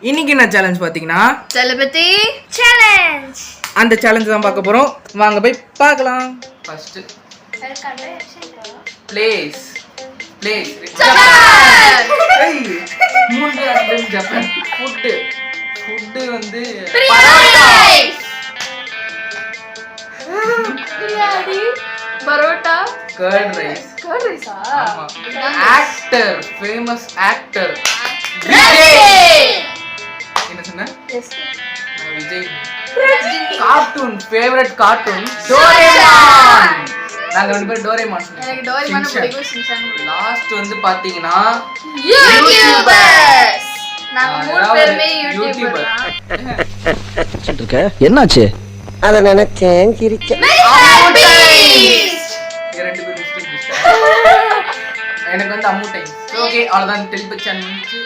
இன்னைக்கு என்ன சேலஞ்ச் பாத்தீங்கன்னா தளபதி சேலஞ்ச். அந்த சேலஞ்ச் தான் பார்க்க போறோம். வாங்க போய் பார்க்கலாம். ஃபர்ஸ்ட் பிளேஸ் மூணு ஐட்டம் ஜப்பான் ஃபுட் வந்து பிரியாணி, பரோட்டா, கர்ட் ரைஸ். ஆமா. Actor, famous actor Vijay. என்ன சொன்ன? Vijay. Cartoon, favourite cartoon Doraemon. நாங்க ரெண்டு பேரும் டோரேமான். எனக்கு டோரேமான் பிடிக்கும், ஷின்சான். லாஸ்ட் வந்து பாத்தீங்கன்னா யூடியூபர்ஸ். நாங்க மூணு பேருமே யூடியூபர். என்னாச்சு? அத நினைச்சேன் சிரிச்சேன். ரெண்டு பேரும் எனக்கு வந்து அம்மு டைம். ஓகே, அவ்வளவுதான். டெலிபதி சேனல் முடிச்சு